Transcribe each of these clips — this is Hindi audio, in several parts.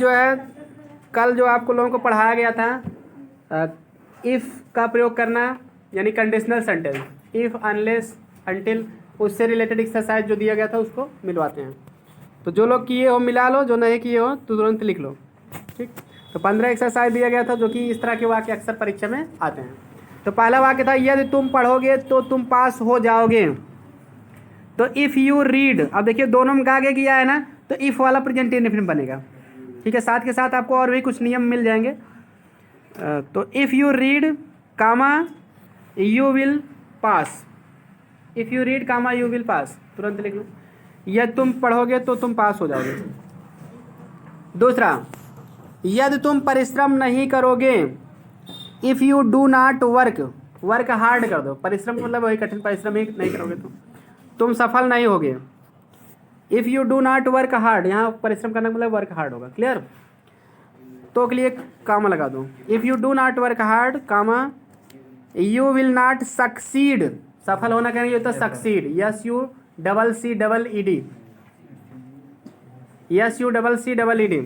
जो है कल जो आपको लोगों को पढ़ाया गया था इफ़ का प्रयोग करना, यानी conditional sentence, if, unless, until, उससे रिलेटेड एक्सरसाइज जो दिया गया था उसको मिलवाते हैं। तो जो लोग किए हो मिला लो, जो नहीं किए हो तो तुरंत लिख लो। ठीक, तो 15 एक्सरसाइज दिया गया था जो कि इस तरह के वाक्य अक्सर परीक्षा में आते हैं। तो पहला वाक्य था यदि तुम पढ़ोगे तो तुम पास हो जाओगे। तो इफ़ यू रीड, अब देखिए दोनों में आगे किया है ना, तो इफ़ वाला प्रेजेंट इंडेफिनिट बनेगा। ठीक है, साथ के साथ आपको और भी कुछ नियम मिल जाएंगे। तो if you read comma you will pass, if you read comma you will pass, तुरंत लिख लो, यदि तुम पढ़ोगे तो तुम पास हो जाओगे। दूसरा, यदि तुम परिश्रम नहीं करोगे, if you do not work, work hard कर दो, परिश्रम मतलब वही कठिन परिश्रम ही नहीं करोगे तो तुम सफल नहीं होगे। If you do not work hard, यहाँ परिश्रम करना मतलब वर्क हार्ड होगा। क्लियर, तो के लिए कामा लगा दो, if you do not work hard comma you will not succeed, सफल होना कहेंगे तो succeed, S U double C double E D, S U double C double E D,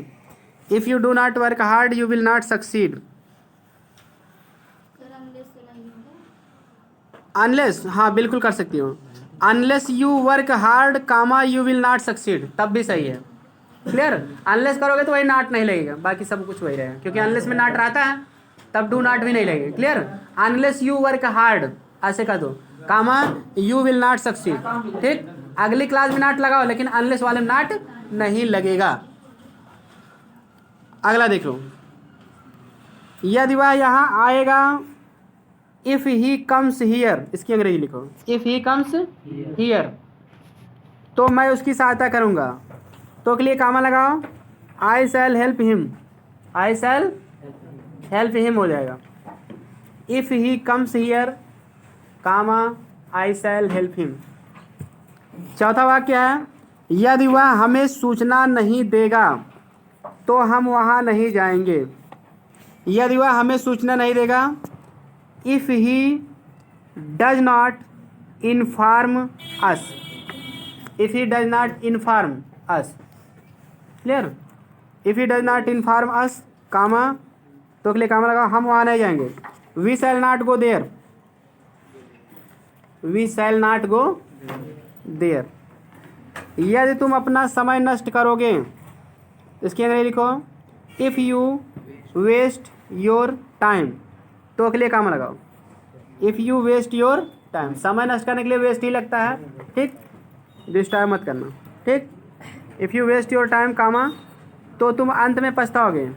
if you do not work hard you will not succeed. Unless, हाँ बिल्कुल कर सकती हो, unless you work hard comma you will not succeed, तब भी सही है। क्लियर, अनलेस करोगे तो वही नॉट नहीं लगेगा, बाकी सब कुछ वही रहेगा, क्योंकि अनलेस में नॉट रहता है तब डू नॉट भी नहीं लगेगा। Clear, unless you work hard ऐसे कर दो कामा यू विल नॉट सक्सीड। ठीक, अगली क्लास में नॉट लगाओ लेकिन अनलेस वाले में नॉट नहीं लगेगा। अगला देख लो, यदि वह यहाँ आएगा, इफ़ ही कम्स हियर, इसकी अंग्रेजी लिखो, इफ़ ही कम्स हियर, तो मैं उसकी सहायता करूँगा। तो के लिए कामा लगाओ, I shall help him, I shall help him हो जाएगा। If he comes here comma I shall help him. चौथा वाक्य है, यदि वह हमें सूचना नहीं देगा तो हम वहाँ नहीं जाएंगे। यदि वह हमें सूचना नहीं देगा, if he does not inform us, if he does not inform us. Clear, if he does not inform us comma, तो के लिए कामा लगा, हम वहाँ नहीं जाएंगे। We shall not go there, we shall not go there. यदि तुम अपना समय नष्ट करोगे, इसकी अंग्रेजी लिखो, if you waste your time, तो के लिए कामा लगाओ, if you waste your time, समय नष्ट करने के लिए वेस्ट ही लगता है। ठीक, डिस्टर्ब मत करना। ठीक, if you waste your time comma, तो तुम अंत में पछताओगे।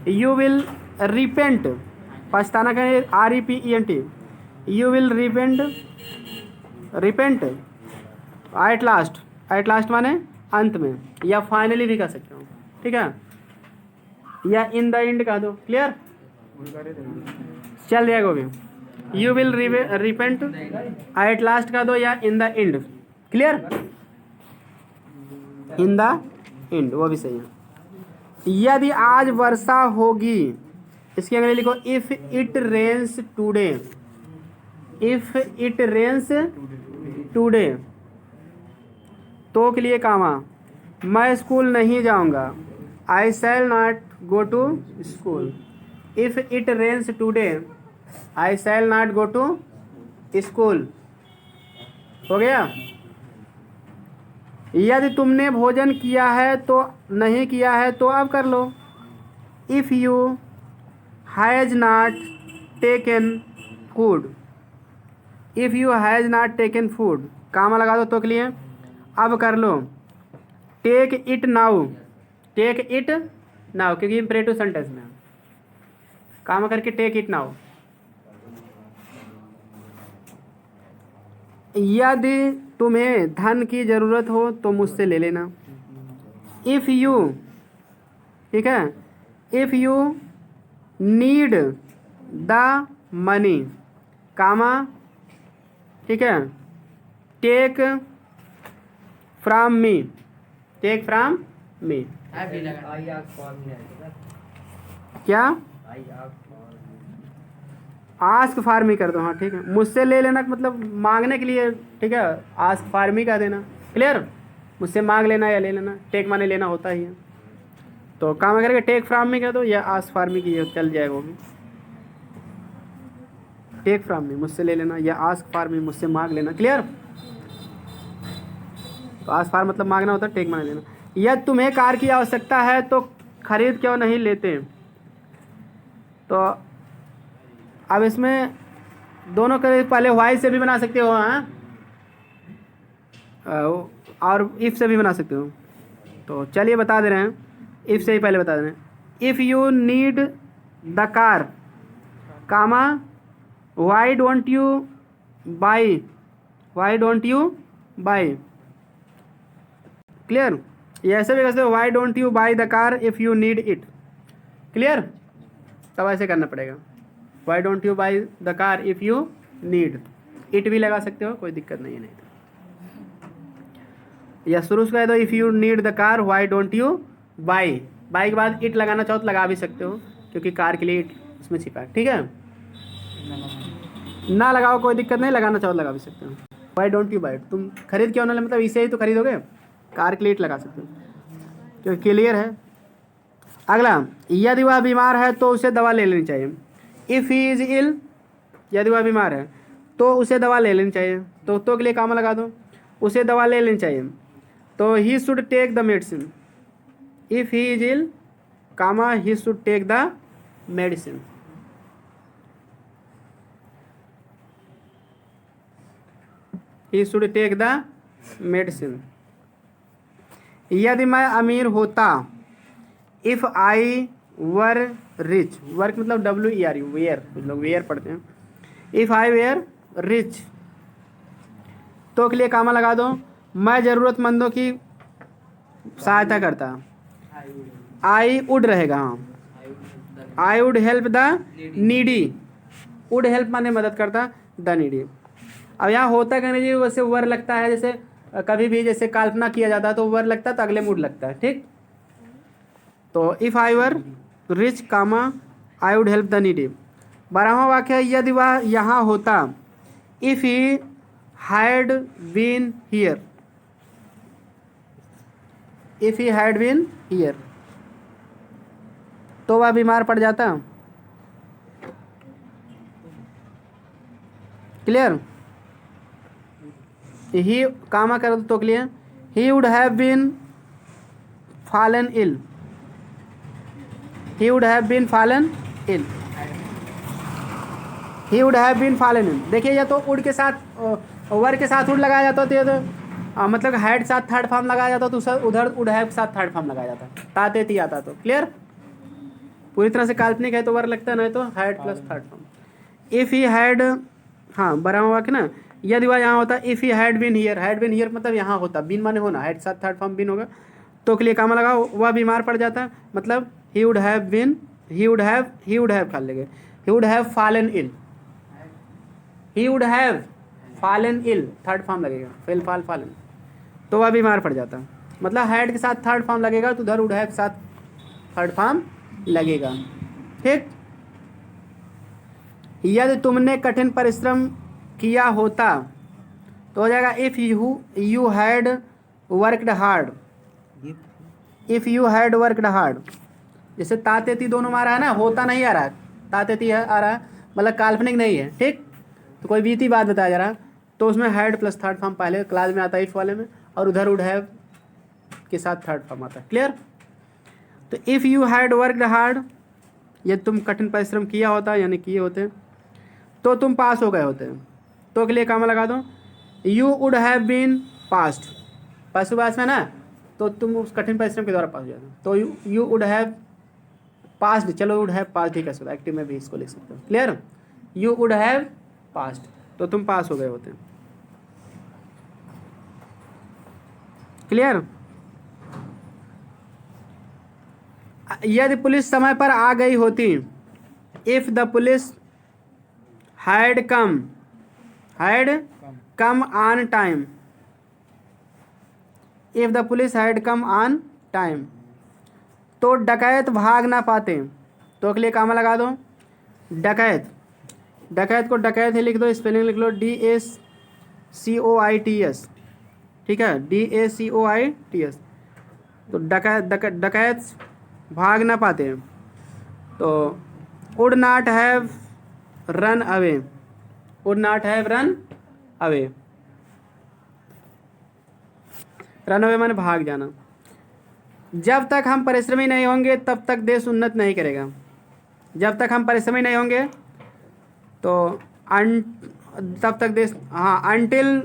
यू विल रिपेंट, पछताना कहें REPENT, you will repent, repent at last, at last माने अंत में, या फाइनली भी कह सकते हो। ठीक है, या इन द एंड कह दो। क्लियर, चल जाएगा भी, you will repent at last कह दो, या in the end. Clear, in the end वो भी सही है। यदि आज वर्षा होगी, इसकी अंग्रेजी लिखो, if it rains today, if it rains today, तो के लिए कामा, मैं स्कूल नहीं जाऊंगा, I shall not go to school. If it rains today I shall not go to school. हो गया। यदि तुमने भोजन किया है तो नहीं किया है तो अब कर लो, if you has not taken food, if you has not taken food, comma लगा दो तो के लिए, अब कर लो। Take it now, take it now, क्योंकि इम्परेटिव सेंटेंस में कामा करके टेक इट नाउ। यदि तुम्हें धन की ज़रूरत हो तो मुझसे ले लेना, इफ़ यू, ठीक है, if you need the money comma, ठीक है, take from me, take from me. क्या, आस्क फॉर मी कर दो। हाँ ठीक है, मुझसे ले लेना मतलब मांगने के लिए। ठीक है, आस्क फॉर मी कह देना। क्लियर, मुझसे मांग लेना या ले लेना, टेक माने लेना होता ही है। तो काम करके टेक फ्रॉम मी कह दो या आस्क फॉर मी की, चल जाएगा वो भी। टेक फ्रॉम मी मुझसे ले लेना, या आस्क फॉर मी मुझसे मांग लेना। क्लियर? तो आस्क फॉर मतलब मांगना होता है, टेक मांग लेना। या तुम्हें कार की आवश्यकता है तो खरीद क्यों नहीं लेते। तो अब इसमें दोनों के पहले वाई से भी बना सकते हो, हाँ, और इफ़ से भी बना सकते हो। तो चलिए बता दे रहे हैं, इफ़ से ही पहले बता दे रहे हैं। If you need the car, comma why don't you buy, why don't you buy. Clear? ये ऐसे भी कहते हो, why don't you buy the car if you need it. Clear? तब ऐसे करना पड़ेगा, why don't you buy the car if you need it भी लगा सकते हो, कोई दिक्कत नहीं है। नहीं तो या शुरू से कह दो, if you need the car Y don't you by, by के बाद इट लगाना चाहो तो लगा भी सकते हो, क्योंकि कार के लिए इट उसमें छिपा है। ठीक है, ना लगाओ कोई दिक्कत नहीं, लगाना चाहो लगा भी सकते हो। वाई डोंट यू बाई, तुम खरीद क्यों ना, मतलब इसे ही तो खरीदोगे, कार के लिए इट लगा सकते हो, क्योंकि क्लियर है। अगला, यदि वह बीमार है तो उसे दवा ले लेनी चाहिए। इफ़ ही इज़ इल, यदि वह बीमार है तो उसे दवा ले लेनी चाहिए। तो के लिए काम लगा दो, उसे दवा ले लेनी चाहिए। तो he should take the medicine. If he is ill, comma he should take the medicine. He should take the medicine. यदि मैं अमीर होता, if I were rich, were मतलब WER, वेयर, कुछ लोग वेयर पढ़ते हैं। इफ़ आई वेयर रिच, तो के लिए कामा लगा दो, मैं ज़रूरतमंदों की सहायता करता। आई वुड रहेगा, हाँ, आई would help the needy, would help माने मदद करता, द नीडी। अब यहाँ होता कहने जी वैसे वर लगता है, जैसे कभी भी जैसे कल्पना किया जाता है तो वर लगता है तो अगले मूड लगता है। ठीक, तो if I were rich, comma I would help the needy. 12वां वाक्य, यदि वह यहाँ होता, if he had been here, if he had been here, तो वह बीमार पड़ जाता। क्लियर? ही कामा कर दो तो clear, he would have been fallen ill, he would have been fallen ill, he would have been fallen ill। देखिए या तो वुड के साथ वर के साथ वुड लगाया जाता तो ये तो मतलब हैड साथ थर्ड फॉर्म लगाया जाता तो उधर वुड हैव के साथ थर्ड फॉर्म लगाया जाता, ताते ती आता। तो क्लियर? पूरी तरह से काल्पनिक है तो वर लगता नहीं तो had plus third form. If he had, हाँ 12वां वाक्य ना, यदि वह यहाँ होता, if he had been here, had been here मतलब यहाँ होता, बीन माने होना, हैड साथ थर्ड फॉर्म बीन होगा, तो के लिए कामा लगाओ, वह बीमार पड़ जाता, मतलब he would have been, he would have खा लेंगे, he would have fallen ill, he would have fallen ill, third form लगेगा, फेल फाल fallen, तो वह बीमार पड़ जाता, मतलब हैड के साथ थर्ड फॉर्म लगेगा तो उधर would have के साथ थर्ड फॉर्म लगेगा। ठीक, यदि तुमने कठिन परिश्रम किया होता तो हो जाएगा, if you had worked hard, if you had worked hard. जैसे तातेती दोनों मारा है ना, होता नहीं आ रहा है, तातेती है आ रहा है, मतलब काल्पनिक नहीं है। ठीक, तो कोई बीती बात बताया जा रहा, तो उसमें हैड प्लस थर्ड फॉर्म पहले क्लास में आता है इफ वाले में, और उधर वुड हैव के साथ थर्ड फॉर्म आता है। क्लियर? तो if you had worked hard, यदि तुम कठिन परिश्रम किया होता यानी किए होते तो तुम पास हो गए होते। तो के लिए काम लगा दो, you would have been past, पशुवास में ना, तो तुम उस कठिन परिश्रम के द्वारा पास हो जाते। तो यू वुड हैव पास्ट, चलो वुड हैव पास्ट ही कर सकते, एक्टिव में भी इसको लिख सकते हो। Clear? You would have past, तो तुम पास हो गए होते। क्लियर? यदि पुलिस समय पर आ गई होती, if the police had come on time, if the police had come on time, तो डकैत भाग ना पाते। तो के लिए कामा लगा दो, डकैत, डकैत को डकैत ही लिख दो, स्पेलिंग लिख लो DACOITS। ठीक है, DACOITS। तो डकैत भाग ना पाते, तो would not have run away, would not have run away, run away माने भाग जाना। जब तक हम परिश्रमी नहीं होंगे तब तक देश उन्नत नहीं करेगा। जब तक हम परिश्रमी नहीं होंगे तो तब तक देश, हाँ, अनटिल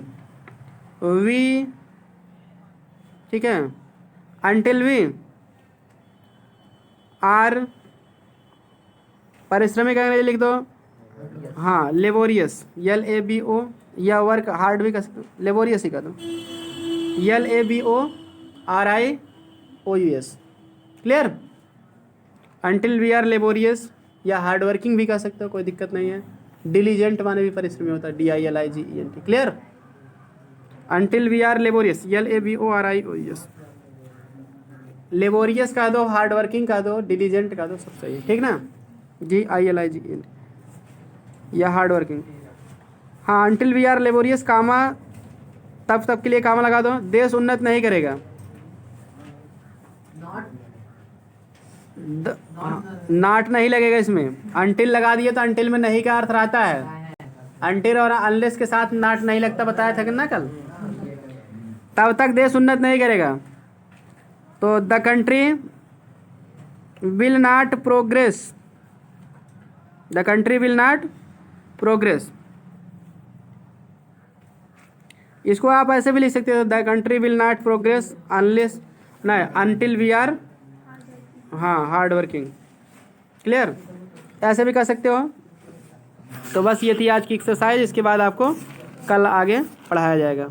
वी, ठीक है, अनटिल वी आर, परिश्रमिक अंग्रेजी लिख दो, हाँ, लेबोरियस, LABO, या वर्क हार्ड भी कर सकते हो, लेबोरियस ही कर दो, LABORIOUS, clear. Until we are laborious या हार्ड वर्किंग भी कर सकते हो, कोई दिक्कत नहीं है। डिलीजेंट माने भी परिश्रमी होता है, DILIGENT, clear. Until we are laborious, LABORIOUS, laborious का दो, हार्ड वर्किंग का दो, डिलीजेंट का दो, सब सही है, ठीक ना। GILIGENT या हार्ड वर्किंग, हाँ, अनटिल वी आर लेबोरियस कामा, तब के लिए कामा लगा दो, देश उन्नत नहीं करेगा। नॉट नहीं लगेगा इसमें, अनटिल लगा दिए तो अनटिल में नहीं का अर्थ रहता है, अनटिल और अनलेस के साथ नॉट नहीं लगता, बताया था कि ना कल। तब तक देश उन्नत नहीं करेगा, तो the country will not progress, the country will not progress. इसको आप ऐसे भी लिख सकते हो, the country will not progress unless, नहीं, अनटिल वी आर, हाँ, हार्ड वर्किंग, क्लियर, ऐसे भी कर सकते हो। तो बस ये थी आज की एक्सरसाइज, इसके बाद आपको कल आगे पढ़ाया जाएगा।